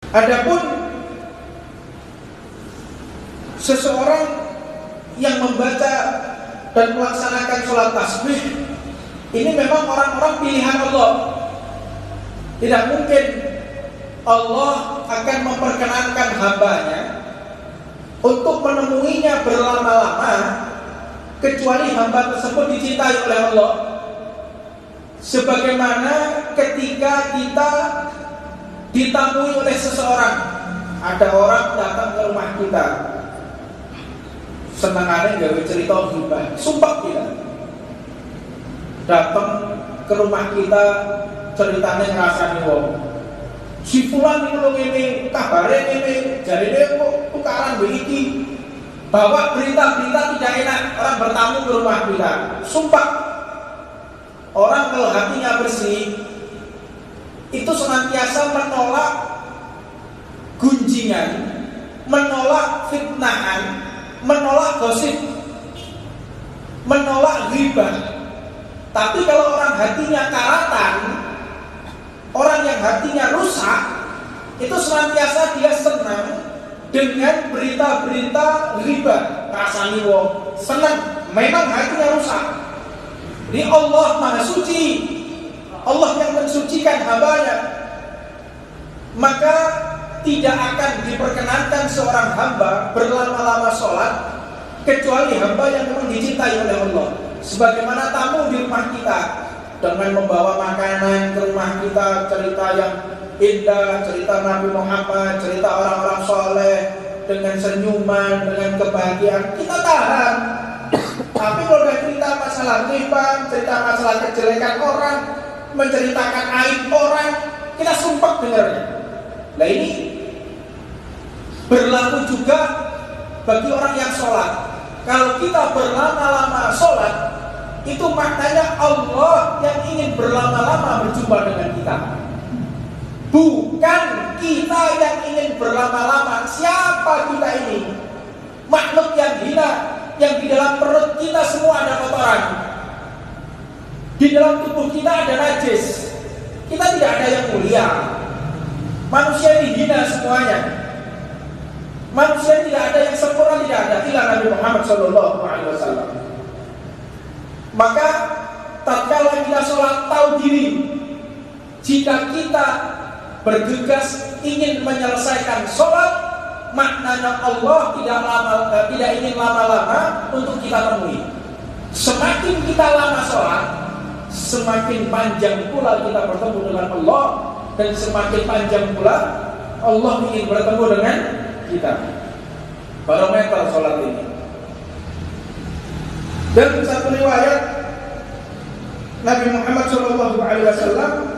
Adapun seseorang yang membaca dan melaksanakan sholat tasbih, ini memang orang-orang pilihan Allah. Tidak mungkin Allah akan memperkenankan hambanya untuk menemuinya berlama-lama kecuali hamba tersebut dicintai oleh Allah. Sebagaimana ketika kita ditamui oleh seseorang, ada orang datang ke rumah kita, senangannya gawe cerita hibah, sumpah kita datang ke rumah kita, ceritanya ngerasani wong, si fulan ini kabare ini, jadi dia kok tukaran begitu, bawa berita-berita tidak enak, orang bertamu ke rumah kita, sumpah. Orang kalau hatinya bersih itu senantiasa menolak gunjingan, menolak fitnahan, menolak gosip, menolak ghibah. Tapi kalau orang hatinya karatan, orang yang hatinya rusak, itu senantiasa dia senang dengan berita-berita ghibah, rasani wong, senang, memang hatinya rusak. Ini Allah Maha Suci, Allah yang mensucikan hambanya, maka tidak akan diperkenankan seorang hamba berlama-lama sholat kecuali hamba yang memang dicintai oleh Allah. Sebagaimana tamu di rumah kita dengan membawa makanan ke rumah kita, cerita yang indah, cerita Nabi Muhammad, cerita orang-orang soleh, dengan senyuman, dengan kebahagiaan, kita tahan. Tapi kalau udah cerita masalah ghibah, cerita masalah kejelekan orang, menceritakan aib orang, kita sumpah dengarnya. Nah ini berlaku juga bagi orang yang sholat. Kalau kita berlama-lama sholat, itu maknanya Allah yang ingin berlama-lama berjumpa dengan kita, bukan kita yang ingin berlama-lama. Siapa kita ini? Makhluk yang hina, yang di dalam perut kita semua ada kotoran, di dalam tubuh kita ada najis, kita tidak ada yang mulia. Manusia ini hina semuanya. Manusia tidak ada yang sempurna, tidak ada. Ila Nabi Muhammad SAW. Maka tatkala kita sholat, tahu diri, jika kita bergegas ingin menyelesaikan sholat, maknanya Allah tidak ingin lama-lama untuk kita temui. Semakin kita lama sholat, semakin panjang pula kita bertemu dengan Allah, dan semakin panjang pula Allah ingin bertemu dengan kita. Barometer sholat ini. Dan satu riwayat Nabi Muhammad SAW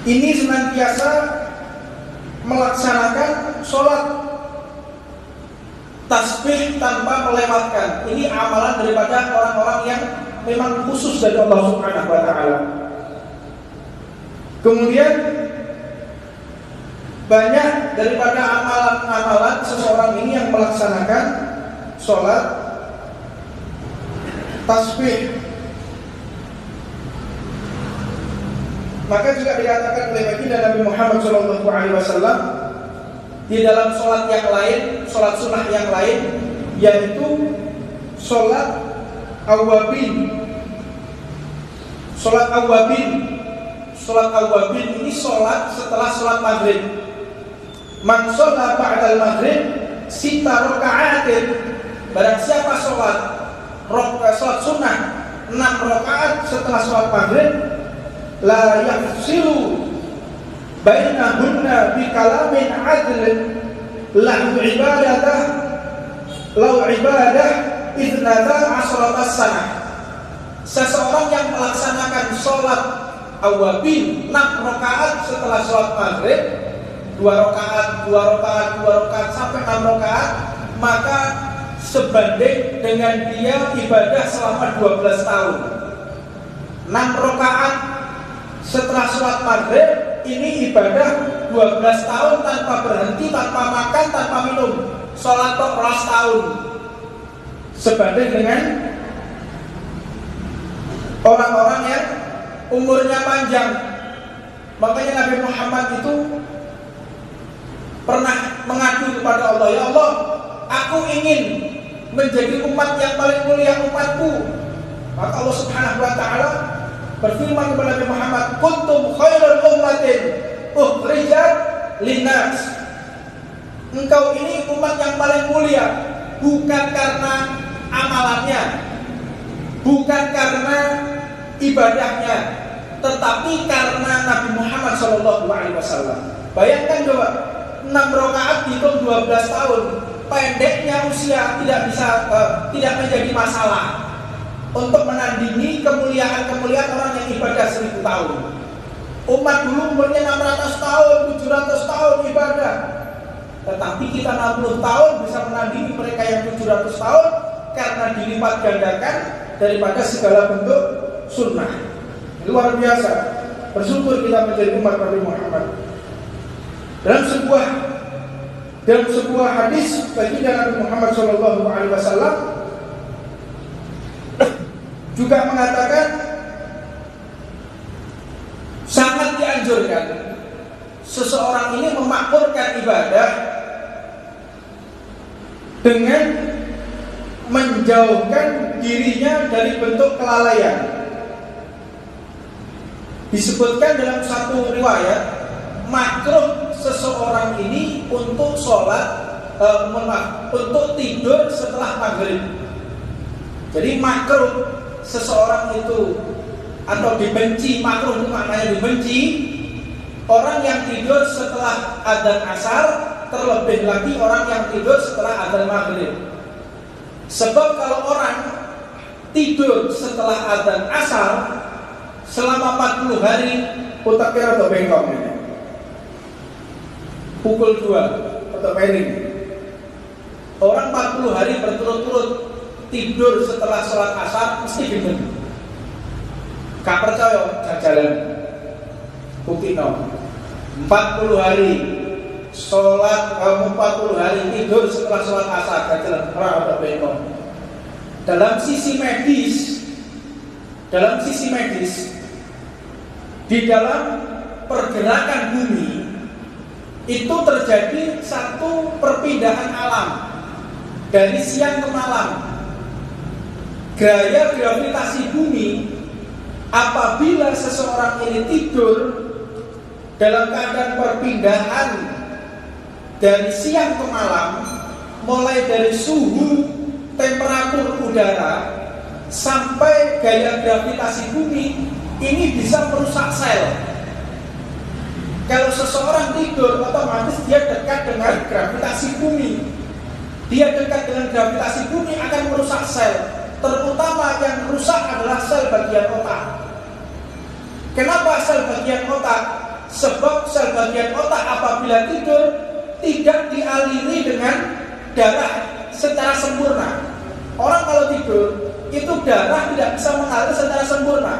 ini senantiasa melaksanakan sholat tasbih tanpa melewatkan. Ini amalan daripada orang-orang yang memang khusus dari Allah Subhanahu wa Ta'ala. Kemudian banyak daripada amalan-amalan seseorang ini yang melaksanakan sholat tasbih. Maka juga dikatakan oleh baginda Nabi Muhammad SAW di dalam sholat yang lain, sholat sunnah yang lain, yaitu sholat awwabin. Sholat awwabin. Sholat awwabin ini sholat setelah sholat maghrib. Man sholat ba'dal maghrib sita raka'atin. Barang siapa sholat sunnah 6 rakaat setelah sholat maghrib, la yafsilu bainahunna bi kalamin adlin lahu ibadah idnata asratas sanah. Seseorang yang melaksanakan sholat awwabin 6 rakaat setelah sholat maghrib, 2 rakaat sampai 6 rakaat, maka sebanding dengan dia ibadah selama 12 tahun. 6 rakaat setelah sholat maghrib ini ibadah 12 tahun tanpa berhenti, tanpa makan, tanpa minum. Sholat 12 tahun. Sebanding dengan orang-orang yang umurnya panjang. Makanya Nabi Muhammad itu pernah mengadu kepada Allah, ya Allah, aku ingin menjadi umat yang paling mulia umatku. Maka Allah Subhanahu wa taala berfirman kepada Nabi Muhammad, kuntum khairul ummatin ukhrijat linnas. Engkau ini umat yang paling mulia, bukan karena amalannya, bukan karena ibadahnya, tetapi karena Nabi Muhammad SAW. Bayangkan coba, 6 rakaat dihitung 12 tahun, pendeknya usia tidak menjadi masalah untuk menandingi kemuliaan orang yang ibadah 1000 tahun. Umat dulu umurnya 600 tahun, 700 tahun ibadah, tetapi kita 60 tahun bisa menandingi mereka yang 700 tahun karena dilipat gandakan daripada segala bentuk sunnah. Luar biasa. Bersyukur kita menjadi umat Nabi Muhammad. Dalam sebuah hadis baginda Nabi Muhammad SAW juga mengatakan sangat dianjurkan seseorang ini memakmurkan ibadah dengan menjauhkan dirinya dari bentuk kelalaian. Disebutkan dalam satu riwayat, makruh seseorang ini untuk untuk tidur setelah maghrib. Jadi makruh seseorang itu, atau dibenci, makruh itu maknanya dibenci, orang yang tidur setelah adzan asar, terlebih lagi orang yang tidur setelah adzan maghrib. Sebab kalau orang tidur setelah adzan asar selama 40 hari, otak kira atau bengkok ini, pukul 2 atau miring. Orang 40 hari berturut-turut tidur setelah sholat asar mesti gitu. Gak percaya jajalan bukti 40 hari sholat, 40 hari tidur setelah sholat asar, jajalan atau bengkok. Dalam sisi medis, di dalam pergerakan bumi itu terjadi satu perpindahan alam dari siang ke malam. Gaya gravitasi bumi, apabila seseorang ini tidur dalam keadaan perpindahan dari siang ke malam, mulai dari suhu, temperatur udara sampai gaya gravitasi bumi, ini bisa merusak sel. Kalau seseorang tidur, otomatis dia dekat dengan gravitasi bumi. Dia dekat dengan gravitasi bumi akan merusak sel. Terutama yang rusak adalah sel bagian otak. Kenapa sel bagian otak? Sebab sel bagian otak apabila tidur tidak dialiri dengan darah secara sempurna. Orang kalau tidur, itu darah tidak bisa mengalir secara sempurna.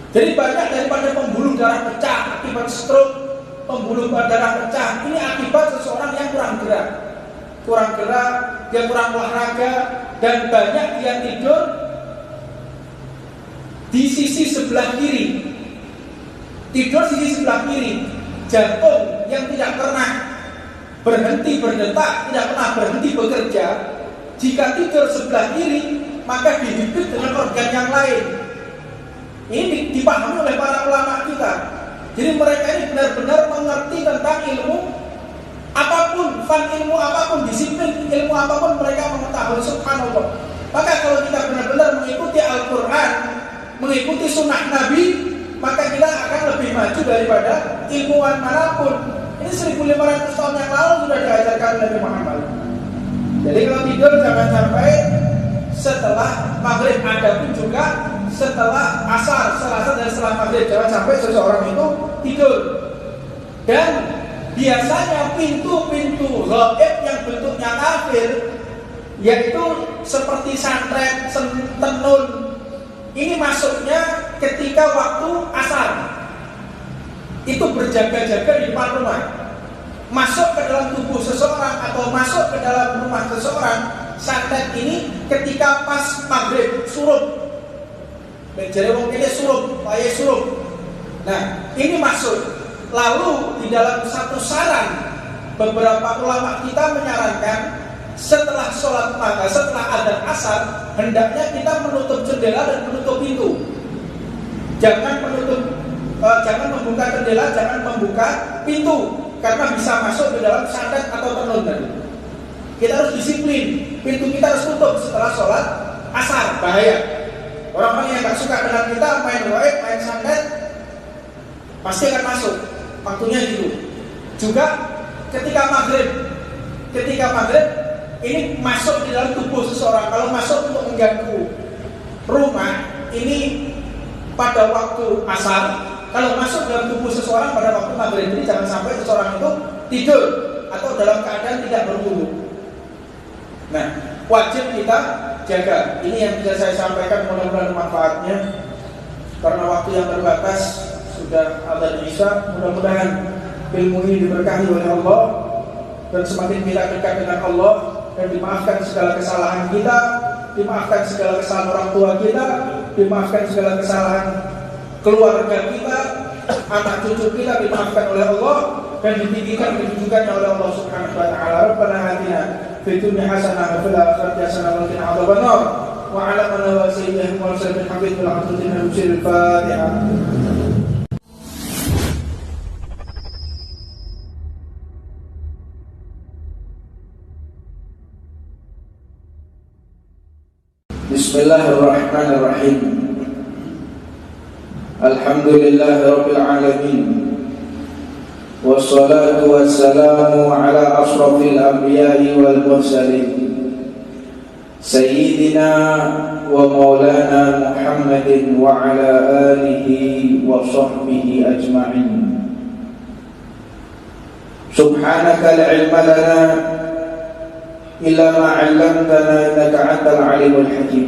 Jadi banyak daripada pembuluh darah pecah akibat stroke, pembuluh darah pecah, ini akibat seseorang yang kurang gerak, dia kurang olahraga, dan banyak dia tidur di sisi sebelah kiri. Tidur sisi sebelah kiri, jantung yang tidak pernah berhenti berdetak, tidak pernah berhenti bekerja. Jika tidur sebelah kiri, maka dihidup dengan organ yang lain. Ini dipahami oleh para ulama kita. Jadi mereka ini benar-benar mengerti tentang ilmu apapun, ilmu apapun, disiplin ilmu apapun mereka mengetahui. Subhanallah. Maka kalau kita benar-benar mengikuti Al-Quran, mengikuti sunnah Nabi, maka kita akan lebih maju daripada ilmuwan manapun. Ini 1500 tahun yang lalu sudah diajarkan Nabi Muhammad. Jadi kalau tidur jangan sampai setelah maghrib, ada pun juga setelah asar, setelah maghrib, jangan sampai seseorang itu tidur. Dan biasanya pintu-pintu gaib yang bentuknya kafir, yaitu seperti santret, tenun, ini masuknya ketika waktu asar. Itu berjaga-jaga di depan rumah, masuk ke dalam tubuh seseorang atau masuk ke dalam rumah seseorang. Santet ini ketika pas maghrib surup, jadi wong ini surup, payah surup. Nah, ini masuk. Lalu di dalam satu saran, beberapa ulama kita menyarankan setelah sholat maghrib, setelah adzan asar, hendaknya kita menutup jendela dan menutup pintu. Jangan membuka jendela, jangan membuka pintu, karena bisa masuk ke dalam santet atau tenun tadi. Kita harus disiplin, pintu kita harus tutup setelah sholat asar, bahaya. Orang-orang yang gak suka dengan kita main gaib, main santet, pasti akan masuk. Waktunya gitu. Juga ketika maghrib ini masuk di dalam tubuh seseorang. Kalau masuk untuk mengganggu rumah, ini pada waktu asar. Kalau masuk dalam tubuh seseorang pada waktu maghrib, ini jangan sampai seseorang itu tidur atau dalam keadaan tidak berwudu. Nah, wajib kita jaga. Ini yang bisa saya sampaikan, mudah-mudahan manfaatnya. Karena waktu yang terbatas, sudah adzan Isya, mudah-mudahan ilmu ini diberkahi oleh Allah dan semakin kita dekat dengan Allah dan dimaafkan segala kesalahan kita, dimaafkan segala kesalahan orang tua kita, dimaafkan segala kesalahan keluarga kita, anak cucu kita dimaafkan oleh Allah dan ditinggikan kedudukannya oleh Allah Subhanahu wa taala. Rabbana atina fid dunya hasanah wa fil akhirati hasanah wa qina adzabannar. Wa 'ala man wa sayyidina wa sallallahu alaihi wa sallam. Al-Fatihah. Bismillahirrahmanirrahim. Alhamdulillahirabbil alamin. Wassalatu wassalamu ala asrafil anbiya'i wal mursalin. Sayyidina wa maulana Muhammadin wa ala alihi wa sahbihi ajma'in. Subhanaka la ilma lana illa ma 'allamtana innaka antal alimul hakim.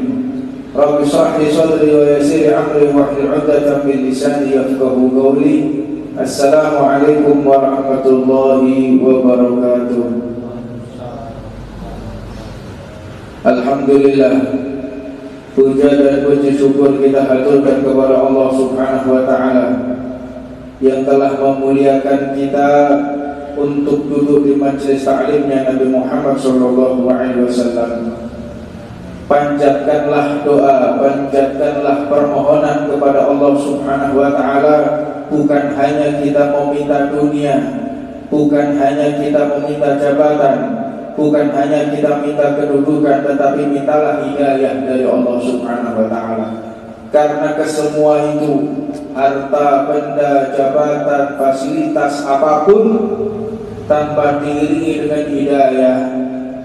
Rabbi shrah li sadri wa yassir li amri wahlul 'uqdatam min lisani yafqahu qawli. Assalamu alaikum warahmatullahi wabarakatuh. Alhamdulillah, puja dan puji syukur kita haturkan kepada Allah Subhanahu wa taala yang telah memuliakan kita untuk duduk di majelis ta'limnya Nabi Muhammad sallallahu alaihi wasallam. Panjatkanlah doa, panjatkanlah permohonan kepada Allah Subhanahu wa taala, bukan hanya kita meminta dunia, bukan hanya kita meminta jabatan, bukan hanya kita minta kedudukan, tetapi mintalah hidayah dari Allah Subhanahu wa taala. Karena kesemua itu, harta, benda, jabatan, fasilitas apapun, tanpa diiringi dengan hidayah,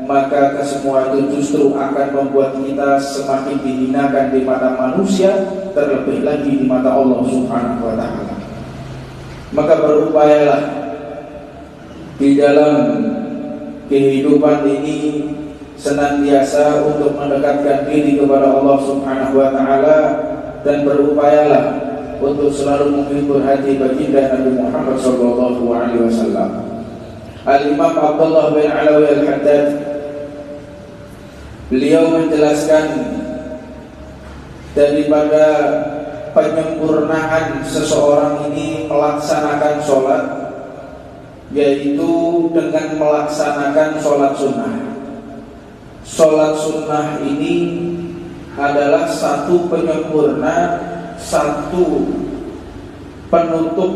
maka kesemua itu justru akan membuat kita semakin dihinakan di mata manusia, terlebih lagi di mata Allah Subhanahu wa taala. Maka berupayalah di dalam kehidupan ini senantiasa untuk mendekatkan diri kepada Allah Subhanahu wa taala, dan berupayalah untuk selalu menghibur hati baginda Nabi Muhammad sallallahu alaihi wasallam. Al-Imam Abdullah bin Alawi Al-Haddad, beliau menjelaskan daripada penyempurnaan seseorang ini melaksanakan sholat, yaitu dengan melaksanakan sholat sunnah. Sholat sunnah ini adalah satu penyempurna, satu penutup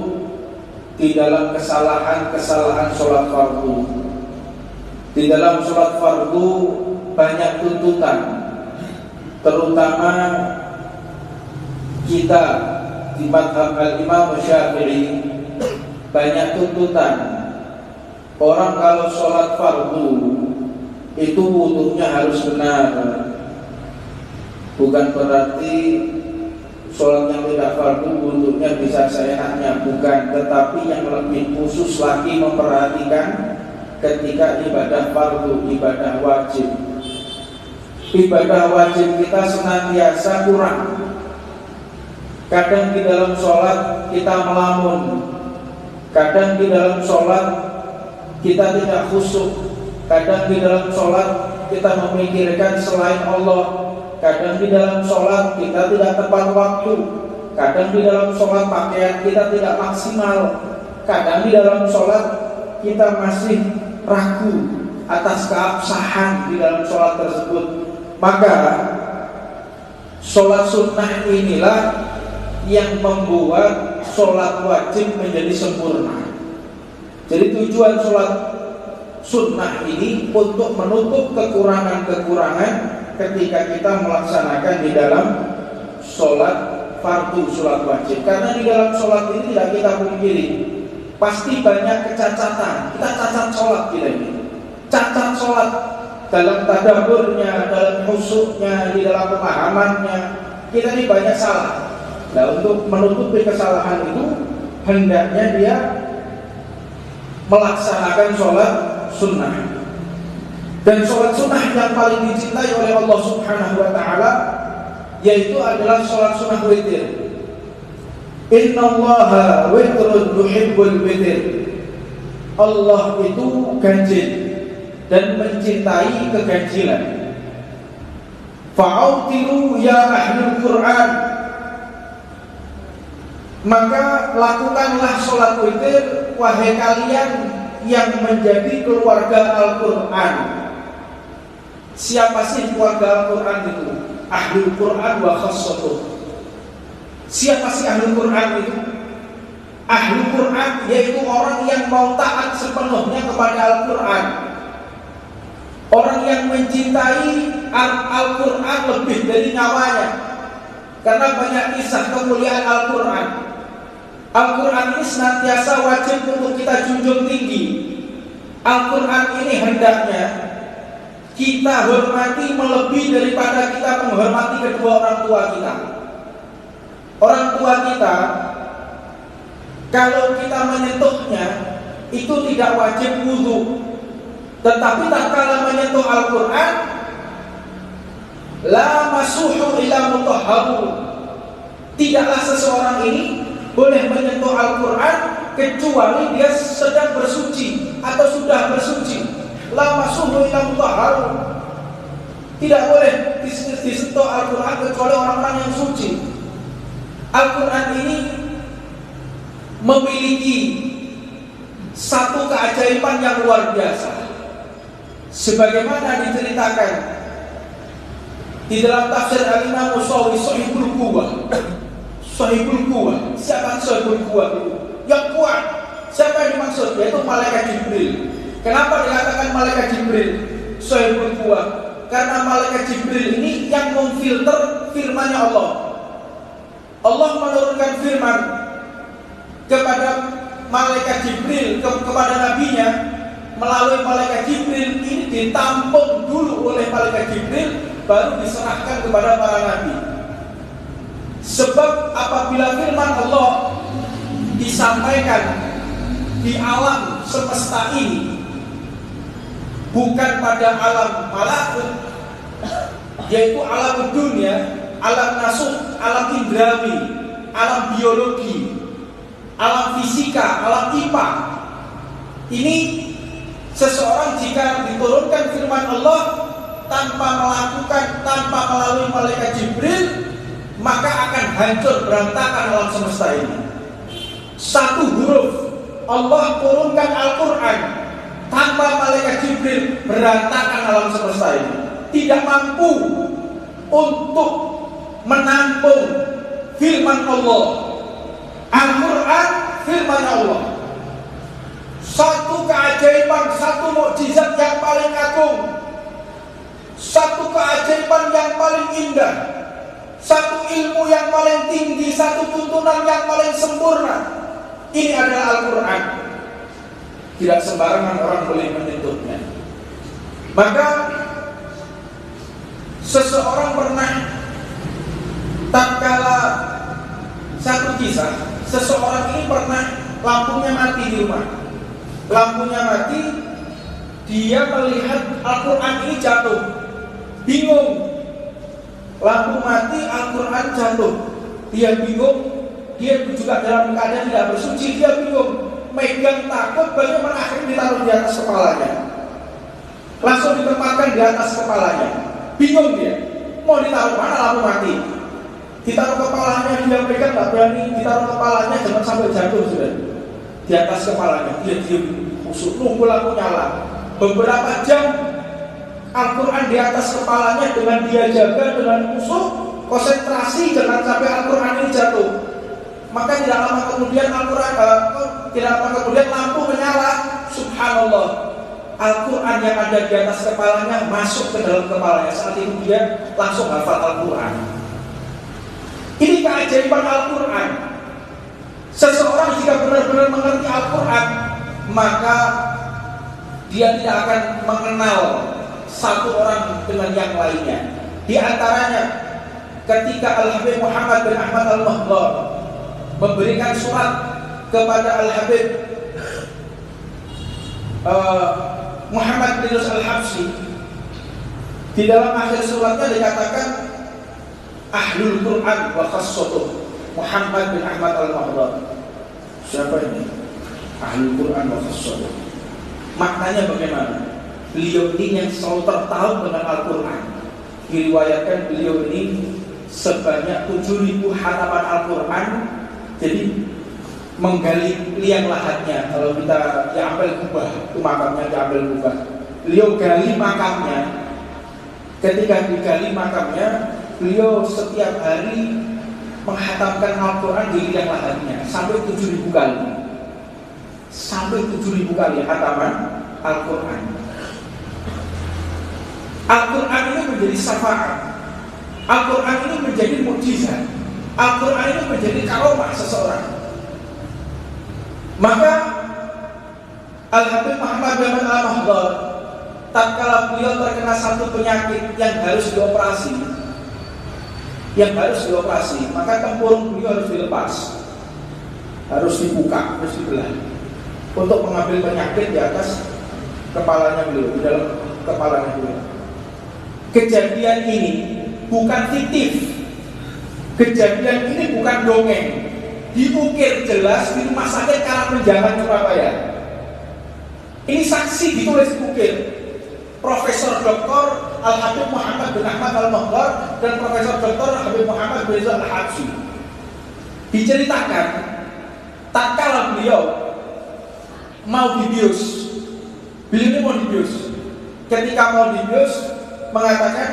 di dalam kesalahan-kesalahan sholat fardu. Di dalam sholat fardu banyak tuntutan, terutama kita di mazhab al-Imam Syafi'i banyak tuntutan. Orang kalau sholat fardu itu wudunya harus benar. Bukan berarti sholat yang tidak fardu wudunya bisa seenaknya, bukan. Tetapi yang lebih khusus lagi memperhatikan ketika ibadah fardu, ibadah wajib. Ibadah wajib kita senantiasa kurang. Kadang di dalam sholat kita melamun, kadang di dalam sholat kita tidak khusyuk, kadang di dalam sholat kita memikirkan selain Allah, kadang di dalam sholat kita tidak tepat waktu, kadang di dalam sholat pakaian kita tidak maksimal, kadang di dalam sholat kita masih ragu atas keabsahan di dalam sholat tersebut. Maka sholat sunnah inilah yang membuat sholat wajib menjadi sempurna. Jadi tujuan sholat sunnah ini untuk menutup kekurangan-kekurangan ketika kita melaksanakan di dalam sholat fardu, sholat wajib. Karena di dalam sholat ini tidak kita pungkiri, pasti banyak kecacatan. Kita cacat sholat kita ini, cacat sholat dalam tadabburnya, dalam khusyuknya, di dalam pemahamannya. Kita ini banyak salah. Nah, untuk menutupi kesalahan itu hendaknya dia melaksanakan sholat sunnah. Dan sholat sunnah yang paling dicintai oleh Allah Subhanahu wa ta'ala yaitu adalah sholat sunnah witir. Innallaha witrun yuhibbul witir. Allah itu ganjil dan mencintai keganjilan. Fa'autiru ya ahlul Qur'an, maka lakukanlah sholat witir wahai kalian yang menjadi keluarga Al-Quran. Siapa sih keluarga Al-Quran itu? Ahlul Quran wa khassatuh. Siapa sih Ahlul Quran itu? Ahlul Quran yaitu orang yang mau taat sepenuhnya kepada Al-Quran, orang yang mencintai Al-Quran lebih dari nyawanya. Karena banyak kisah kemuliaan Al-Quran. Al-Quran ini senantiasa wajib untuk kita junjung tinggi. Al-Quran ini hendaknya kita hormati melebihi daripada kita menghormati kedua orang tua kita. Orang tua kita, kalau kita menyentuhnya itu tidak wajib wudu, tetapi tatkala menyentuh Al-Quran, la masuhu ila mutahharu, tidaklah seseorang ini boleh menyentuh Al-Quran kecuali dia sedang bersuci atau sudah bersuci. La masuhu ila mutahharu, tidak boleh disentuh Al-Quran kecuali orang-orang yang suci. Al-Quran ini memiliki satu keajaiban yang luar biasa. Sebagaimana diceritakan di dalam tafsir Al-Imam Musawi Sahihul Quwah. Sahihul Quwah. Siapa Sahihul Quwah itu? Yang kuat. Siapa yang dimaksud? Yaitu malaikat Jibril. Kenapa dikatakan malaikat Jibril Sahihul Quwah? Karena malaikat Jibril ini yang memfilter firman-Nya Allah. Allah menurunkan firman kepada malaikat Jibril, kepada nabinya melalui malaikat Jibril. Ini ditampung dulu oleh malaikat Jibril, baru diserahkan kepada para nabi. Sebab apabila firman Allah disampaikan di alam semesta ini, bukan pada alam malakut, yaitu alam dunia, alam nasuh, alam indrawi, alam biologi, alam fisika, alam IPA. Ini seseorang jika diturunkan firman Allah tanpa melalui malaikat Jibril, maka akan hancur berantakan alam semesta ini. Satu huruf Allah turunkan Al-Quran tanpa malaikat Jibril, berantakan alam semesta ini. Tidak mampu untuk menampung firman Allah. Al-Quran firman Allah, satu keajaiban, satu mukjizat yang paling agung, satu keajaiban yang paling indah, satu ilmu yang paling tinggi, satu tuntunan yang paling sempurna. Ini adalah Al-Quran. Tidak sembarangan orang boleh menyentuhnya. Maka seseorang pernah, tatkala satu kisah, seseorang ini pernah lampunya mati di rumah. Lampunya mati, dia melihat Al-Quran ini jatuh, bingung. Lampu mati, Al-Quran jatuh, dia bingung. Dia juga dalam keadaan tidak bersuci, dia bingung, megang takut, bagaimana akhirnya ditaruh di atas kepalanya, langsung ditempatkan di atas kepalanya. Bingung dia, mau ditaruh mana lampu mati. ditaruh kepalanya, dia pegang nggak berani, ditaruh kepalanya jangan sampai jatuh sudah di atas kepalanya, dia diam usut, nunggu lampu nyala beberapa jam. Al-Quran di atas kepalanya dengan dia jaga dengan usut, konsentrasi jangan sampai Al-Quran ini jatuh. Maka tidak lama kemudian lampu menyala. Subhanallah, Al-Quran yang ada di atas kepalanya masuk ke dalam kepalanya. Saat itu dia langsung hafal Al-Quran. Ini keajaiban Al-Quran. Seseorang jika benar-benar mengerti Al-Quran, maka dia tidak akan mengenal satu orang dengan yang lainnya. Di antaranya ketika Al-Habib Muhammad bin Ahmad Al-Mahdar memberikan surat kepada Al-Habib Muhammad bin Yunus Al-Habsyi, di dalam akhir suratnya dikatakan Ahlul Quran wa khassatuh Muhammad bin Ahmad Al-Mahdar. Siapa ini? Ahlul Quran wa khassatuh. Maknanya bagaimana? Beliau ini yang selalu tertaut dengan Al-Quran. Diriwayatkan beliau ini sebanyak 7.000 halaman Al-Quran. Jadi menggali liang lahatnya. Kalau kita Jabal Kubah, itu makamnya Jabal Kubah. Beliau gali makamnya. Ketika digali makamnya, beliau setiap hari menghatamkan Al-Quran di liang lahatnya sampai 7.000 kali. Sampai 7.000 kali hataman Al-Quran. Al-Quran ini menjadi syafaat. Al-Quran ini menjadi mukjizat. Al-Quran ini menjadi karomah seseorang. Maka Al-Habib Muhammad bin Al-Mahdar, tatkala beliau terkena satu penyakit yang harus dioperasi, maka tempurung beliau harus dilepas, harus dibuka, harus dibelah untuk mengambil penyakit di atas kepalanya beliau, di dalam kepalanya beliau. Kejadian ini bukan fiktif. Kejadian ini bukan dongeng. Diukir jelas di Rumah Sakit Karangmenjangan Surabaya. Ini saksi ditulis ukir. Profesor Dr. Al-Habib Muhammad bin Ahmad Al-Mahdar dan Profesor Dr. Al-Habib Muhammad bin Al-Habsyi. Diceritakan tatkala beliau mau dibius. Beliau ini mau dibius. Ketika mau dibius, mengatakan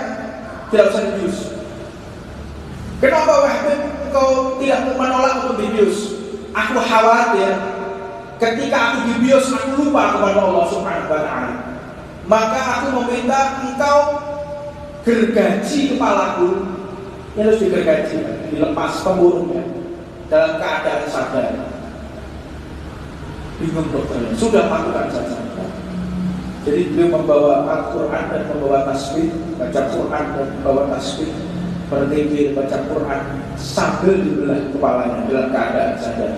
tidak usah dibius. Kenapa Wahid engkau tidak menolak untuk dibius? Aku khawatir ketika aku dibius aku lupa kepada Allah Subhanahu wa ta'ala. Maka aku meminta engkau gergaji kepalaku. Ini harus digergaji, dilepas pemburunya dalam keadaan sadar. Bingung dokternya, sudah lakukan saja. Jadi beliau membawa Al-Quran dan membawa tasbih, baca Quran dan membawa tasbih, berdiri baca Quran sambil dibelah kepalanya dalam keadaan sadar.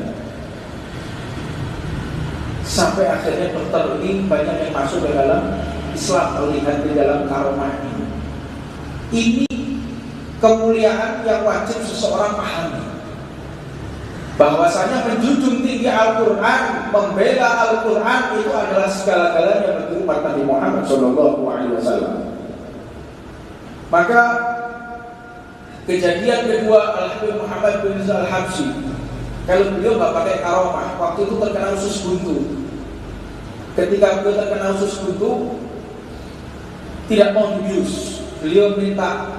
Sampai akhirnya dokter ini banyak yang masuk ke dalam Islam melihat di dalam karomah ini. Ini kemuliaan yang wajib seseorang pahami. Bahwasanya menjunjung tinggi Al-Quran, membela Al-Quran itu adalah segala-galanya bagi umat Nabi Muhammad SAW. Maka kejadian kedua Al-Habib Muhammad bin Al-Habsyi, kalau beliau nggak pakai karomah, waktu itu terkena usus buntu. Ketika beliau terkena usus buntu, tidak mau dibius, beliau minta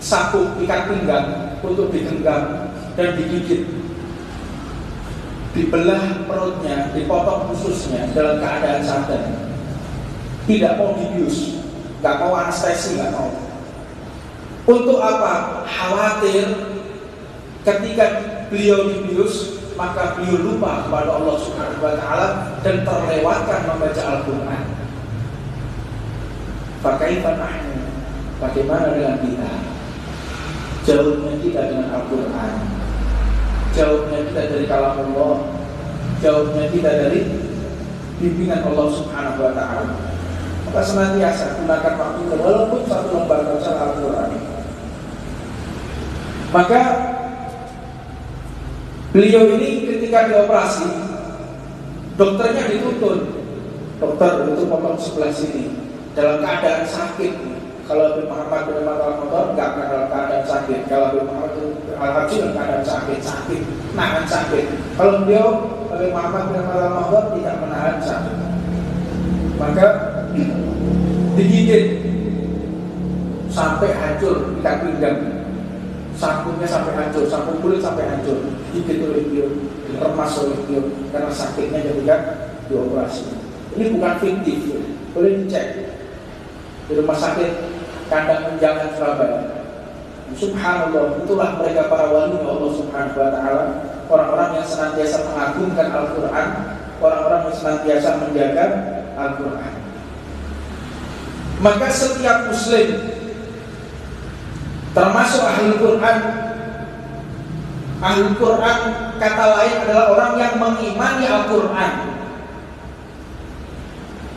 sabuk ikat pinggang untuk digenggam dan digigit. Dibelah perutnya, dipotong ususnya dalam keadaan sadar. Tidak mau dibius, nggak mau anestesi, nggak mau. Untuk apa? Khawatir ketika beliau dibius, maka beliau lupa kepada Allah Subhanahu wa ta'ala dan terlewatkan membaca Al-Quran. Fakaifa nahnu? Bagaimana dengan kita? Jauhnya kita dengan Al-Quran, jauhnya kita dari kalam Allah, jauhnya kita dari bimbingan Allah Subhanahu wa ta'ala. Maka senantiasa gunakan waktu walaupun satu lembar baca Al-Quran. Maka beliau ini ketika dioperasi, dokternya dituntun, dokter itu potong sebelah sini dalam keadaan sakit. Kalau Habib Muhammad bin Ahmad Al-Mahdar enggak dalam keadaan sakit. Kalau Habib Muhammad bin Al-Habsyi dalam keadaan sakit, nahan sakit. Kalau beliau oleh Muhammad bin Al-Mahmud tidak menahan sakit, maka digigit sampai hancur ikat pinggang, sambungnya sampai hancur, sambung kulit sampai hancur, digigit oleh beliau, diremas oleh beliau karena sakitnya ketika dioperasi. Ini bukan fiktif, boleh dicek di rumah sakit Kandang Menjangan Surabaya. Subhanallah, itulah mereka para wali Allah Subhanahu wa ta'ala, orang-orang yang senantiasa mengagungkan Al-Quran, orang-orang yang senantiasa menjaga Al-Quran. Maka setiap muslim, termasuk Ahlul Quran, Ahlul Quran kata lain adalah orang yang mengimani Al-Quran,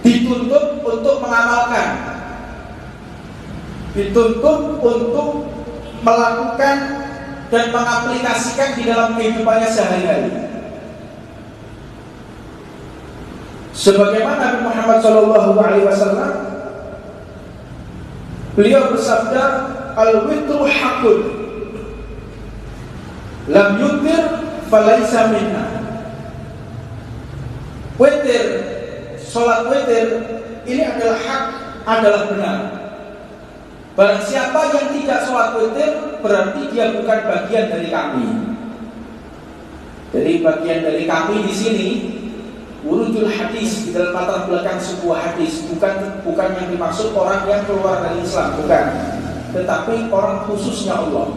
dituntut untuk mengamalkan, dituntut untuk melakukan dan mengaplikasikan di dalam kehidupannya sehari-hari. Sebagaimana Nabi Muhammad SAW, beliau bersabda, al-witru haqqun, lam yutir falaisa minna. Witir, sholat witir ini adalah hak, adalah benar. Barang siapa yang tidak sholat witir, berarti dia bukan bagian dari kami. Jadi bagian dari kami di sini, wurudul hadis di dalam latar belakang sebuah hadis, bukan yang dimaksud orang yang keluar dari Islam, bukan. Tetapi orang khususnya Allah.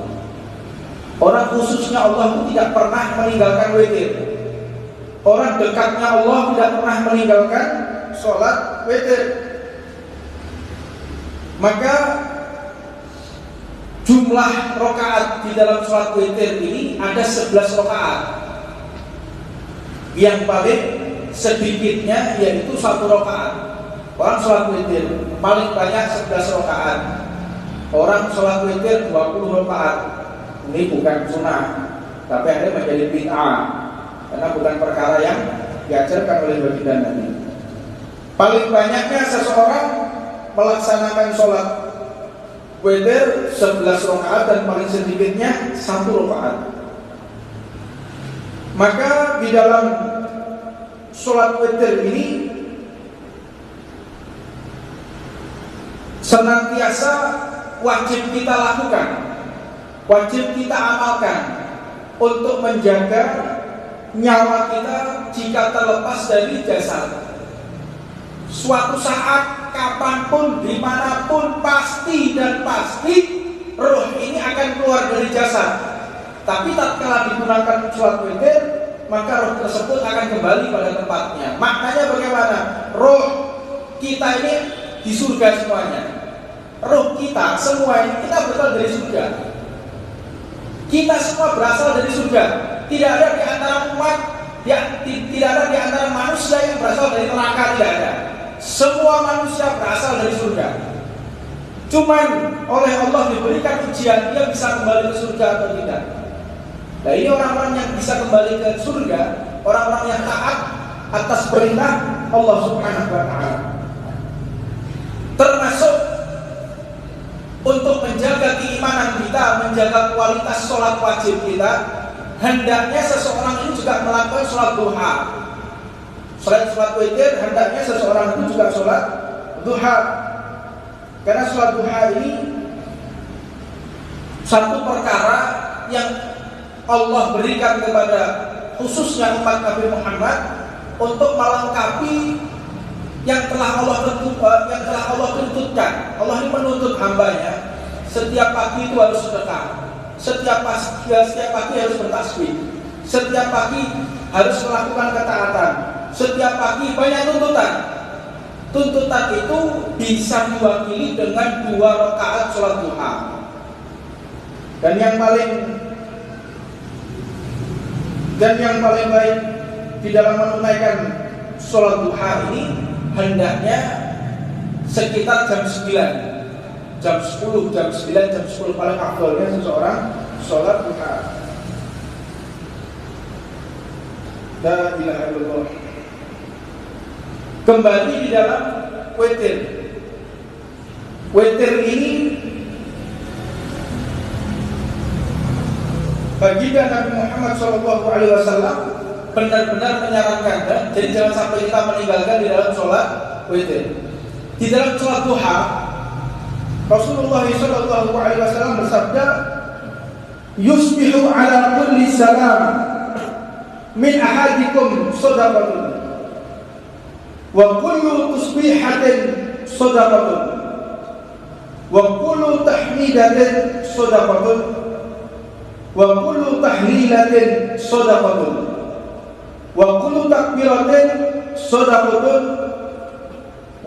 Orang khususnya Allah itu tidak pernah meninggalkan witir. Orang dekatnya Allah tidak pernah meninggalkan sholat witir. Maka jumlah rakaat di dalam sholat witir ini ada 11 rakaat. Yang paling sedikitnya yaitu 1 rakaat. Orang sholat witir paling banyak 11 rakaat. Orang sholat witir 20 rakaat. Ini bukan sunnah, tapi ada menjadi bid'ah, karena bukan perkara yang diajarkan oleh baginda Nabi. Paling banyaknya seseorang melaksanakan sholat witir 11 rakaat dan paling sedikitnya 1 rakaat. Maka di dalam sholat witir ini senantiasa wajib kita lakukan, wajib kita amalkan untuk menjaga nyawa kita jika terlepas dari jasad. Suatu saat, kapanpun, dimanapun, pasti dan pasti roh ini akan keluar dari jasad. Tapi tatkala digunakan sholat witir, maka roh tersebut akan kembali pada tempatnya. Maknanya bagaimana? Roh kita ini di surga semuanya. Roh kita semua ini, kita berasal dari surga. Kita semua berasal dari surga. Tidak ada di antara umat, tidak ada di antara manusia yang berasal dari neraka, tidak ada. Semua manusia berasal dari surga. Cuman oleh Allah diberikan ujian, dia bisa kembali ke surga atau tidak. Nah, ini orang-orang yang bisa kembali ke surga, orang-orang yang taat atas perintah Allah Subhanahu wa ta'ala. Termasuk untuk menjaga keimanan kita, menjaga kualitas sholat wajib kita, hendaknya seseorang ini juga melakukan sholat duha. Selain sholat witir, hendaknya seseorang itu juga sholat duha. Karena sholat duha ini satu perkara yang Allah berikan kepada khususnya umat Nabi Muhammad untuk melengkapi yang telah Allah tuntutkan. Allah ini menuntut hambanya, setiap pagi itu harus sedekah, setiap pagi harus bertasbih, setiap pagi harus melakukan ketaatan, setiap pagi banyak tuntutan. Tuntutan itu bisa diwakili dengan 2 rakaat sholat duha. Dan yang paling baik di dalam menunaikan sholat duha ini hendaknya sekitar jam 9, jam 10, jam 9, jam 10 paling afdolnya seseorang sholat duha. La ilaha illallah. Kembali di dalam witir. Witir ini baginda Nabi Muhammad SAW benar-benar menyarankan, jadi jangan sampai kita meninggalkan di dalam sholat witir. Di dalam sholat duha, Rasulullah SAW bersabda, "Yusbihu ala kulli salam min ahadikum shadaqatun, wa kullu tasbihatin shadaqatun, wa kullu tahmidatin shadaqatun, wa kullu tahlilatin shadaqatun, wa kullu takbiratin shadaqatun,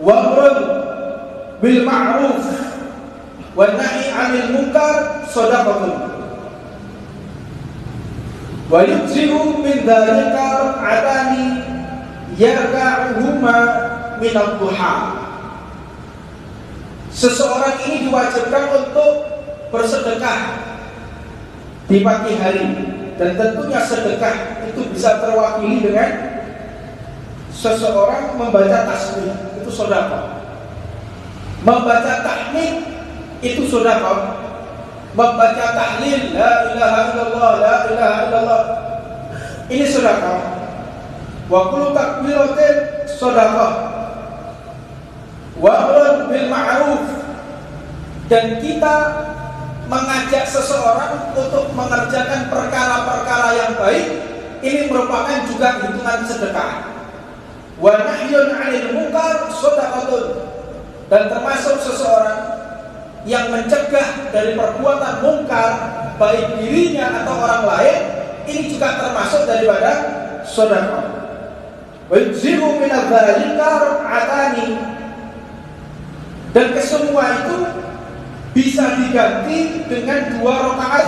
wa amrun bil ma'ruf wa nahy 'anil munkar shadaqatun, wa yujzi'u min dzalika rak'atani yarka'uhuma min ad-duha." Seseorang ini diwajibkan untuk bersedekah di pagi hari, dan tentunya sedekah itu bisa terwakili dengan seseorang membaca tasbih, itu sedekah. Membaca tahmid itu sedekah. Membaca tahlil la ilaha illallah la ilaha illallah ini sedekah. Wa kullu takbiratin sedekah. Wa amrun bil ma'ruf, dan kita mengajak seseorang untuk mengerjakan perkara-perkara yang baik, ini merupakan juga hitungan sedekah. Wa nahyun 'anil munkar shadaqatun, dan termasuk seseorang yang mencegah dari perbuatan mungkar baik dirinya atau orang lain, ini juga termasuk daripada sedekah. Wa yujzi'u min dzalika rak'atani, dan kesemua itu bisa diganti dengan 2 rakaat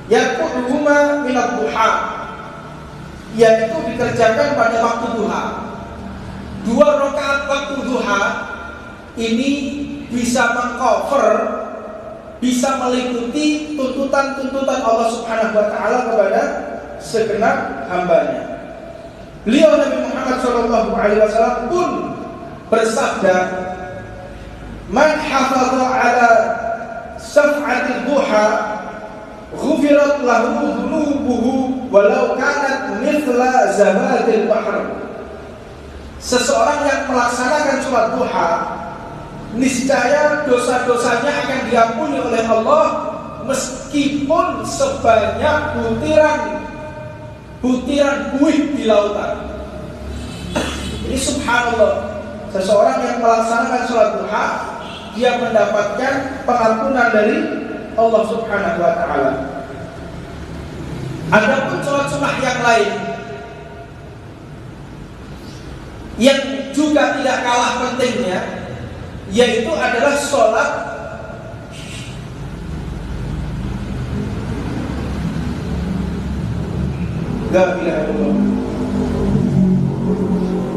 yaquhuma min ad-duha, yaitu dikerjakan pada waktu duha. 2 rakaat waktu duha ini bisa mengcover, bisa meliputi tuntutan-tuntutan Allah Subhanahu wa taala kepada segenap hambanya. Beliau Nabi Muhammad SAW pun bersabda, "Man hafadha ala saf'ati duha ghufirat lahu dhunubuhu walau kanat mithla zabadil bahr." Seseorang yang melaksanakan sholat duha, niscaya dosa-dosanya akan diampuni oleh Allah meskipun sebanyak butiran buih di lautan. Ini subhanallah, seseorang yang melaksanakan sholat duha, dia mendapatkan pengampunan dari Allah Subhanahu wa taala. Adapun sholat sunnah yang lain yang juga tidak kalah pentingnya, yaitu adalah sholat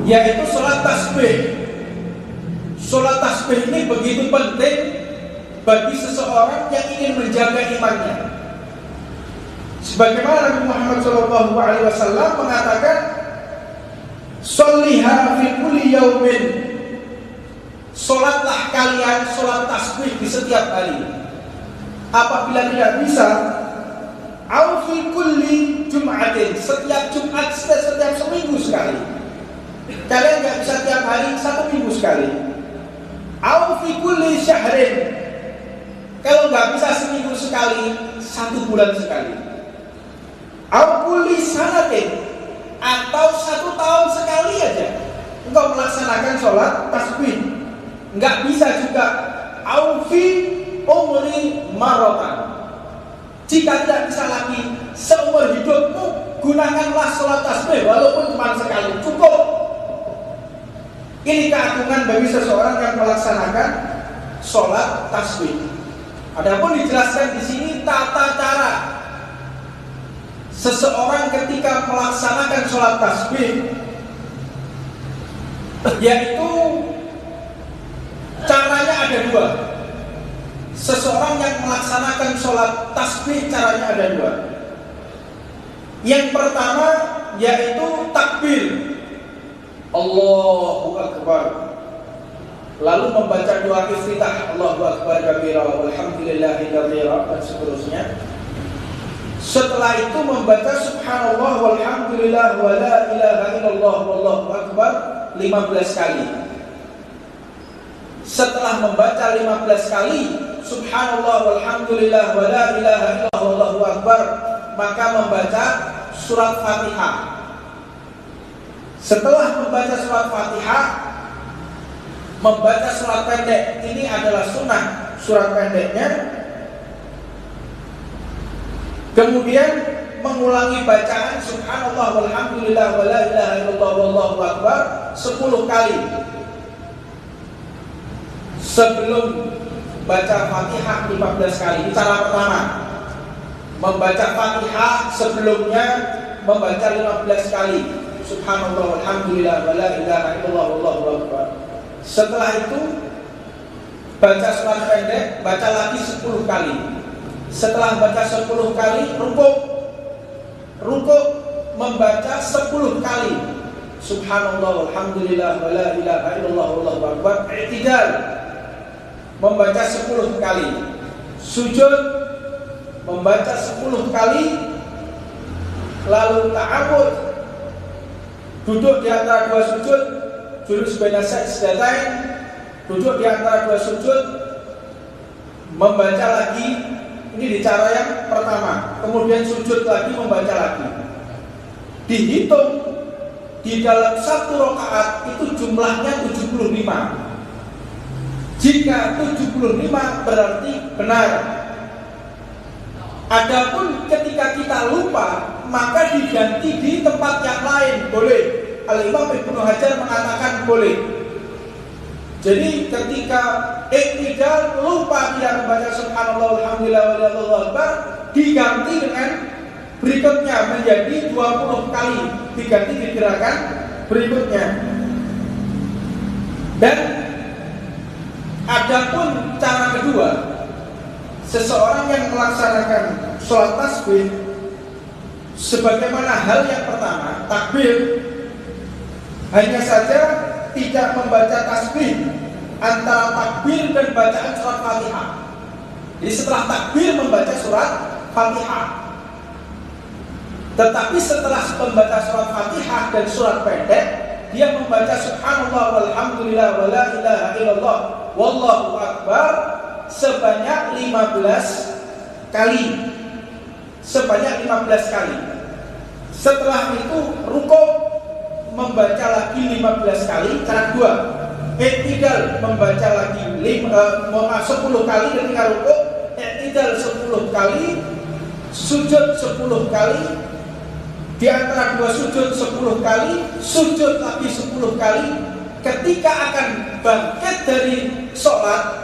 yaitu sholat tasbih. Sholat tasbih ini begitu penting bagi seseorang yang ingin menjaga imannya. Sebagaimana Nabi Muhammad SAW mengatakan, "Sholliha fi kulli yaumin." Sholatlah kalian sholat tasbih di setiap hari. Apabila tidak bisa, au fi kulli jum'atin, setiap Jumat, setiap seminggu sekali. Kalian nggak bisa tiap hari, 1 minggu sekali. Au fi kulli syahrin, kalau nggak bisa seminggu sekali, 1 bulan sekali. Au kulli sanatin, atau 1 tahun sekali aja engkau melaksanakan sholat tasbih. Nggak bisa juga au fi umri maratan, jika tidak bisa lagi seumur hidupmu, gunakanlah sholat tasbih walaupun cuma sekali, cukup. Ini keagungan bagi seseorang yang melaksanakan sholat tasbih. Adapun dijelaskan di sini tata cara seseorang ketika melaksanakan sholat tasbih, yaitu caranya ada 2. Seseorang yang melaksanakan sholat tasbih caranya ada 2. Yang pertama yaitu takbir, Allahu Akbar, lalu membaca doa iftitah, Allahu Akbar kabira walhamdulillahi katsira, dan seterusnya. Setelah itu membaca subhanallah walhamdulillah wa la ilaha illallah wallahu akbar 15 kali. Setelah membaca 15 kali subhanallah walhamdulillah wa la ilaha illallah wallahu akbar, maka membaca surat Fatihah. Setelah membaca surat Fatihah, membaca surat pendek. Ini adalah sunnah surat pendeknya. Kemudian mengulangi bacaan subhanallah walhamdulillah wa la ilaha illallah wallahu akbar 10 kali. Sebelum baca Fatihah 15 kali. Ini cara pertama. Membaca Fatihah sebelumnya membaca 15 kali subhanallah walhamdulillah wa la ilaha illallah wallahu akbar. Setelah itu baca surat pendek, baca lagi 10 kali. Setelah baca 10 kali, rukuk membaca 10 kali subhanallah walhamdulillah wa la ilaha illallah wallahu akbar. I'tidal membaca 10 kali. Sujud membaca 10 kali. Lalu ta'awud, duduk di antara dua sujud, julus baina sajdatain, duduk di antara dua sujud, membaca lagi. Ini di cara yang pertama. Kemudian sujud lagi, membaca lagi. Dihitung di dalam satu rakaat itu jumlahnya 75. Jika 75 berarti benar. Adapun ketika kita lupa, maka diganti di tempat yang lain, boleh. Al-Imam Ibnu Hajar mengatakan boleh. Jadi ketika iktidal lupa tidak membaca subhanallah walhamdulillah wa la ilaha illallah, diganti dengan berikutnya menjadi 20 kali, diganti di gerakan berikutnya. Dan adapun cara kedua, seseorang yang melaksanakan sholat tasbih sebagaimana hal yang pertama, takbir, hanya saja tidak membaca tasbih antara takbir dan bacaan surat Fatihah. Jadi setelah takbir membaca surat Fatihah. Tetapi setelah membaca surat Fatihah dan surat pendek, dia membaca subhanallah walhamdulillah wa la ilaha illallah wallahu akbar sebanyak 15 kali. Sebanyak 15 kali. Setelah itu rukuk membaca lagi 15 kali. Cara kedua, i'tidal membaca lagi 10 kali ketika rukuk, i'tidal 10 kali, sujud 10 kali, di antara dua sujud 10 kali, sujud lagi 10 kali. Ketika akan bangkit dari sholat,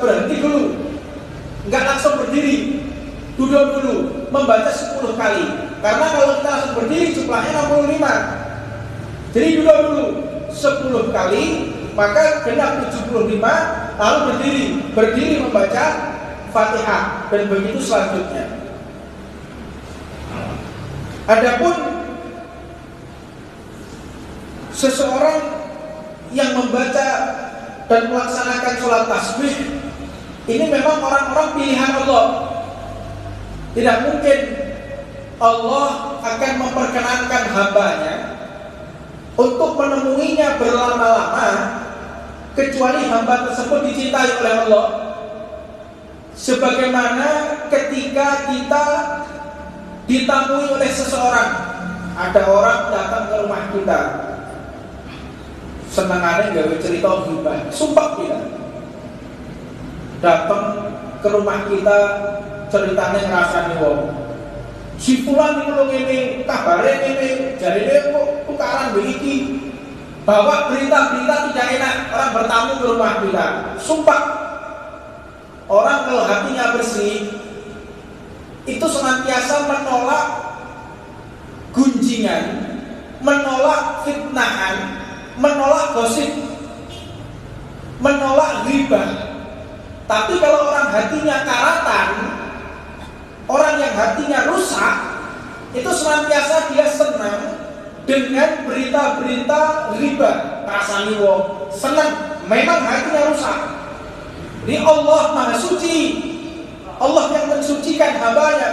berhenti dulu, nggak langsung berdiri, duduk dulu, membaca 10 kali. Karena kalau kita langsung berdiri jumlahnya 65. Jadi duduk dulu 10 kali, maka genap 75, lalu berdiri membaca Fatihah, dan begitu selanjutnya. Adapun seseorang yang membaca dan melaksanakan sholat tasbih, ini memang orang-orang pilihan Allah. Tidak mungkin Allah akan memperkenankan hambanya untuk menemuinya berlama-lama kecuali hamba tersebut dicintai oleh Allah. Sebagaimana ketika kita ditamui oleh seseorang, ada orang datang ke rumah kita, senangannya gawe cerita ghibah, sumpah kita datang ke rumah kita, ceritanya ngerasani wong, si fulan itu ngene, kabare ngene, jarine kok tukaran begini, bawa berita-berita tidak enak, orang bertamu ke rumah kita. Sumpah, orang kalau hatinya bersih itu senantiasa menolak gunjingan, menolak fitnahan, menolak gosip, menolak ghibah. Tapi kalau orang hatinya karatan, orang yang hatinya rusak, itu senantiasa dia senang dengan berita-berita ghibah, rasani wong, senang, memang hatinya rusak. Ini Allah Maha Suci, Allah yang mensucikan hambanya,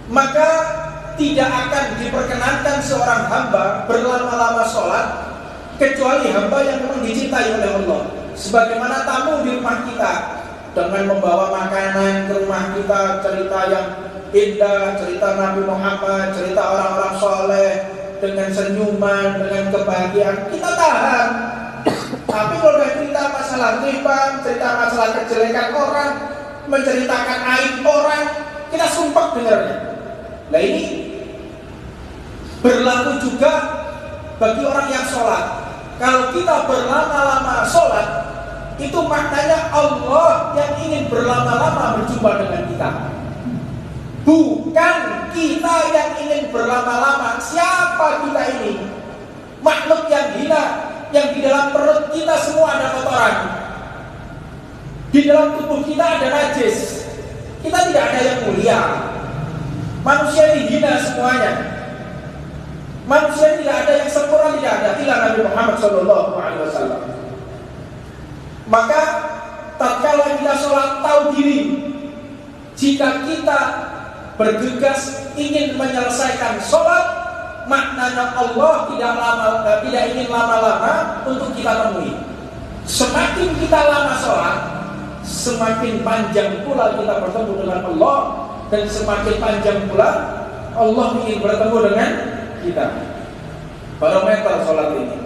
maka tidak akan diperkenankan seorang hamba berlama-lama sholat kecuali hamba yang memang dicintai oleh Allah. Sebagaimana tamu di rumah kita dengan membawa makanan ke rumah kita, cerita yang indah, cerita Nabi Muhammad, cerita orang-orang soleh, dengan senyuman, dengan kebahagiaan, kita tahan. Tapi kalau cerita masalah riba, cerita masalah kejelekan orang, menceritakan aib orang, kita sumpah dengarnya. Nah ini berlaku juga bagi orang yang sholat. Kalau kita berlama-lama sholat, itu maknanya Allah yang ingin berlama-lama berjumpa dengan kita, bukan kita yang ingin berlama-lama. Siapa kita ini? Makhluk yang hina, yang di dalam perut kita semua ada kotoran, di dalam tubuh kita ada najis. Kita tidak ada yang mulia. Manusia ini hina semuanya. Manusia tidak ada yang sempurna, tidak ada. Ila Nabi Muhammad SAW. Maka tatkala kita sholat, tahu diri, jika kita bergegas ingin menyelesaikan sholat, maknanya Allah tidak ingin lama-lama untuk kita temui. Semakin kita lama sholat, semakin panjang pula kita bertemu dengan Allah, dan semakin panjang pula Allah ingin bertemu dengan kita. Barometer sholat ini.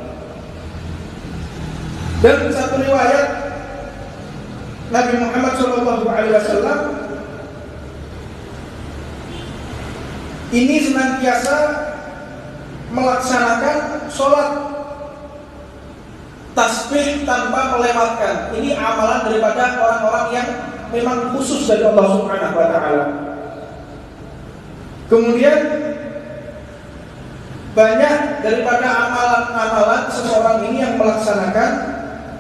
Dan satu riwayat Nabi Muhammad SAW ini senantiasa melaksanakan sholat tasbih tanpa melewatkan. Ini amalan daripada orang-orang yang memang khusus dari Allah Subhanahu wa Ta'ala. Kemudian banyak daripada amalan-amalan seseorang ini yang melaksanakan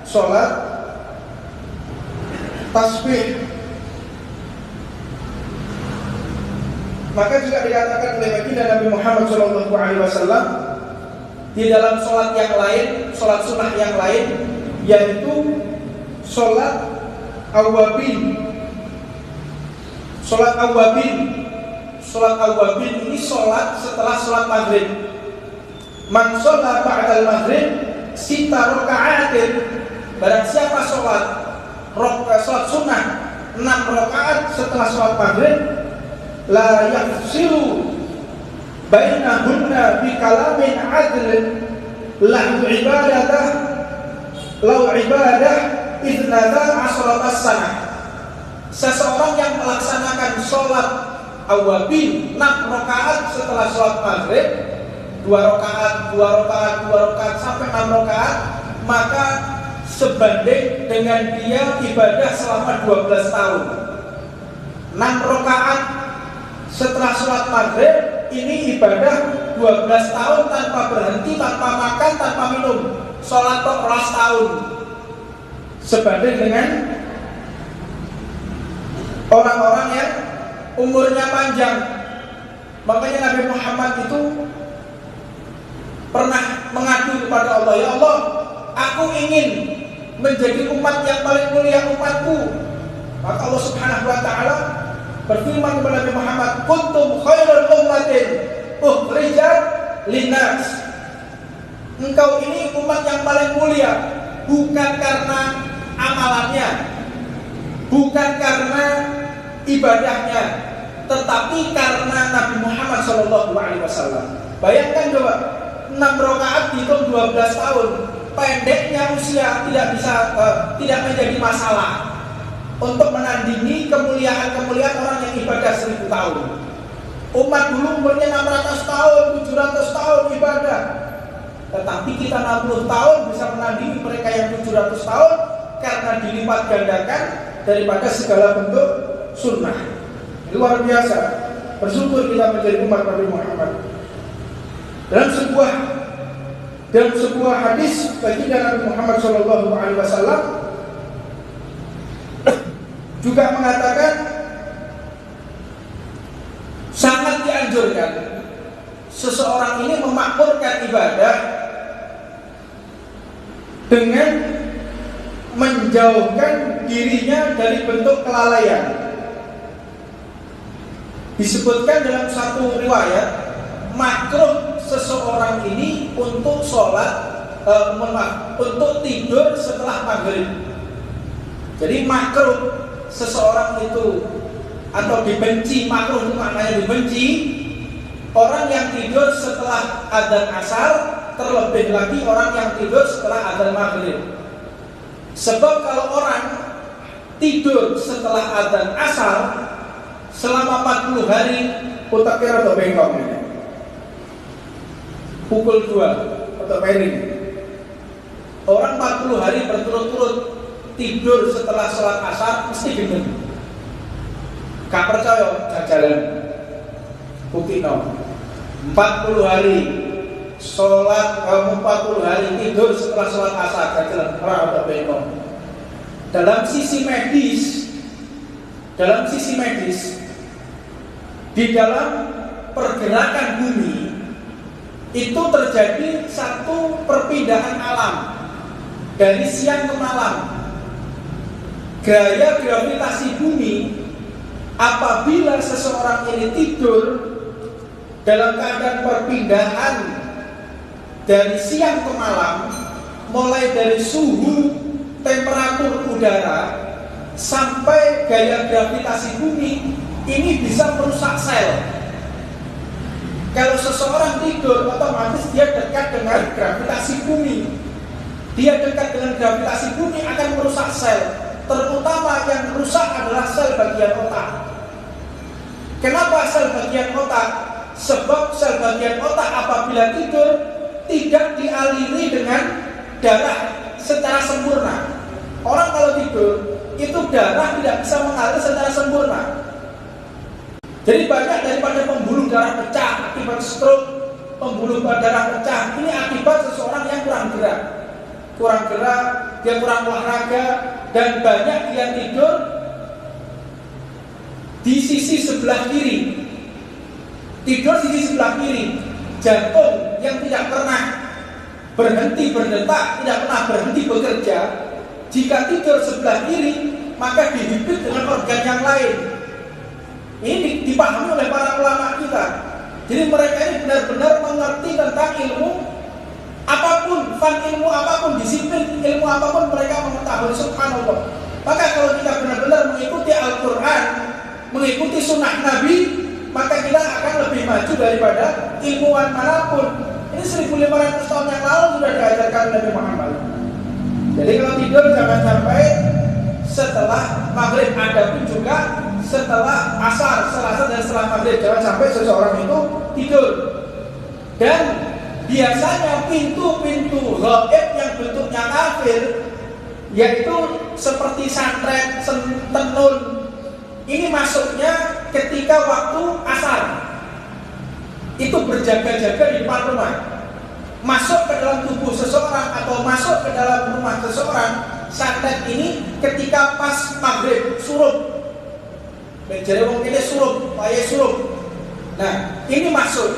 sholat tasbih. Maka juga dikatakan oleh baginda Nabi Muhammad SAW di dalam sholat yang lain, sholat sunnah yang lain, yaitu sholat awwabin. Sholat awwabin. Sholat awwabin ini sholat setelah sholat maghrib. Man sholat ba'dal maghrib sita raka'atin. Barang siapa sholat sunnah 6 rakaat setelah sholat maghrib, la yafsilu bainahunna bi kalamin adlin lahu ibadah idnada asratas sanah. Seseorang yang melaksanakan sholat awwabin 6 rakaat setelah sholat maghrib, 2 rakaat sampai 6 rakaat, maka sebanding dengan dia ibadah selama 12 tahun. 6 rakaat setelah sholat maghrib ini ibadah 12 tahun tanpa berhenti, tanpa makan, tanpa minum. Sholat 12 tahun. Sebanding dengan orang-orang yang umurnya panjang. Makanya Nabi Muhammad itu pernah mengadu kepada Allah, ya Allah, aku ingin menjadi umat yang paling mulia umatku. Maka Allah Subhanahu wa Ta'ala berfirman kepada Nabi Muhammad, kuntum khairul ummatin ukhrijat linnas. Engkau ini umat yang paling mulia, bukan karena amalannya, bukan karena ibadahnya, tetapi karena Nabi Muhammad SAW. Bayangkan coba, 6 rakaat dihitung 12 tahun. Pendeknya usia tidak menjadi masalah untuk menandingi kemuliaan-kemuliaan orang yang ibadah 1000 tahun. Umat dulu umurnya 600 tahun, 700 tahun ibadah, tetapi kita 60 tahun bisa menandingi mereka yang 700 tahun karena dilipat gandakan daripada segala bentuk sunnah. Luar biasa. Bersyukur kita menjadi umat Nabi Muhammad. Dalam sebuah hadis baginda Nabi Muhammad SAW juga mengatakan sangat dianjurkan seseorang ini memakmurkan ibadah dengan menjauhkan dirinya dari bentuk kelalaian. Disebutkan dalam satu riwayat makruh seseorang ini untuk sholat untuk tidur setelah maghrib. Jadi makruh seseorang itu atau dibenci, makruh itu maknanya dibenci, orang yang tidur setelah adzan asar, terlebih lagi orang yang tidur setelah adzan maghrib. Sebab kalau orang tidur setelah adzan asar selama 40 hari, utaknya atau bengkok ini, pukul 2 atau miring. Orang 40 hari berturut-turut tidur setelah sholat asar mesti gendeng. Gak percaya jajalan bukti no. 40 hari sholat, 40 hari tidur setelah sholat asar jajalan orang atau bengkok. Dalam sisi medis, di dalam pergerakan bumi itu terjadi satu perpindahan alam dari siang ke malam. Gaya gravitasi bumi apabila seseorang ini tidur dalam keadaan perpindahan dari siang ke malam, mulai dari suhu, temperatur udara sampai gaya gravitasi bumi, ini bisa merusak sel. Kalau seseorang tidur, otomatis dia dekat dengan gravitasi bumi. Dia dekat dengan gravitasi bumi akan merusak sel. Terutama yang rusak adalah sel bagian otak. Kenapa sel bagian otak? Sebab sel bagian otak apabila tidur tidak dialiri dengan darah secara sempurna. Orang kalau tidur itu darah tidak bisa mengalir secara sempurna. Jadi banyak daripada pembuluh darah pecah akibat stroke, pembuluh darah pecah ini akibat seseorang yang kurang gerak, dia kurang olahraga, dan banyak yang tidur di sisi sebelah kiri. Tidur sisi sebelah kiri, jantung yang tidak pernah berhenti berdetak, tidak pernah berhenti bekerja. Jika tidur sebelah kiri, maka dihimpit dengan organ yang lain. Ini dipahami oleh para ulama kita. Jadi mereka ini benar-benar mengerti tentang ilmu apapun, ilmu apapun, disiplin ilmu apapun mereka mengetahui, subhanallah. Maka kalau kita benar-benar mengikuti Al-Quran, mengikuti sunnah Nabi, maka kita akan lebih maju daripada ilmuwan manapun. Ini 1500 tahun yang lalu sudah diajarkan Nabi Muhammad. Jadi kalau tidur jangan sampai setelah maghrib, ada pun juga setelah asar, setelah asar dan setelah maghrib, jangan sampai seseorang itu tidur. Dan biasanya pintu-pintu gaib yang bentuknya kafir, yaitu seperti santret, tenun, ini masuknya ketika waktu asar. Itu berjaga-jaga di depan rumah, masuk ke dalam tubuh seseorang atau masuk ke dalam rumah seseorang. Santet ini ketika pas maghrib surup, jadi wong ini surup, payah surup. Nah ini masuk.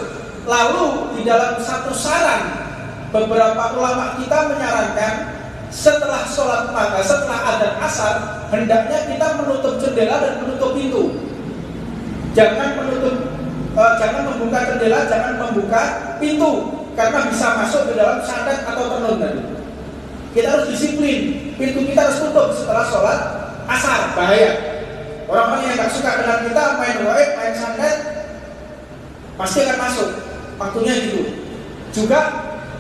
Lalu di dalam satu saran, beberapa ulama kita menyarankan setelah sholat maghrib, setelah adzan asar, hendaknya kita menutup jendela dan menutup pintu. Jangan membuka jendela, jangan membuka pintu, karena bisa masuk ke dalam santet atau tenun tadi. Kita harus disiplin, pintu kita harus tutup setelah sholat asar, bahaya. Orang-orang yang nggak suka dengan kita main gaib, main santet, pasti akan masuk. Waktunya gitu. Juga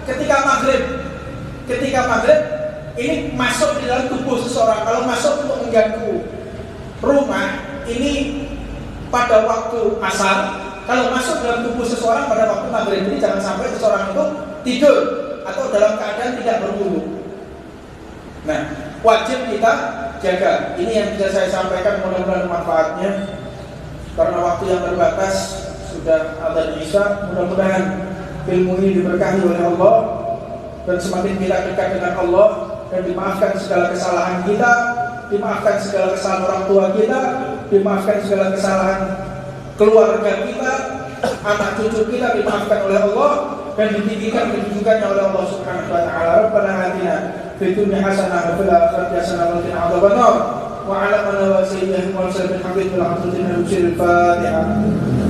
ketika maghrib ini masuk di dalam tubuh seseorang. Kalau masuk untuk mengganggu rumah, ini pada waktu asar. Kalau masuk dalam tubuh seseorang pada waktu maghrib, ini jangan sampai seseorang itu tidur atau dalam keadaan tidak berwudu. Nah, wajib kita jaga. Ini yang bisa saya sampaikan, mudah-mudahan manfaatnya. Karena waktu yang terbatas, sudah adzan Isya, mudah-mudahan ilmu ini diberkahi oleh Allah dan semakin kita dekat dengan Allah, dan dimaafkan segala kesalahan kita, dimaafkan segala kesalahan orang tua kita, dimaafkan segala kesalahan keluarga kita, anak cucu kita dimaafkan oleh Allah, dan ditinggikan kedudukannya oleh Allah Subhanahu wa taala. Rabbana atina fid dunya hasanah wa fil akhirati hasanah wa qina adzabannar. wa ala man wa sayyidina Muhammad bin Habib al-Abdul Fatihah.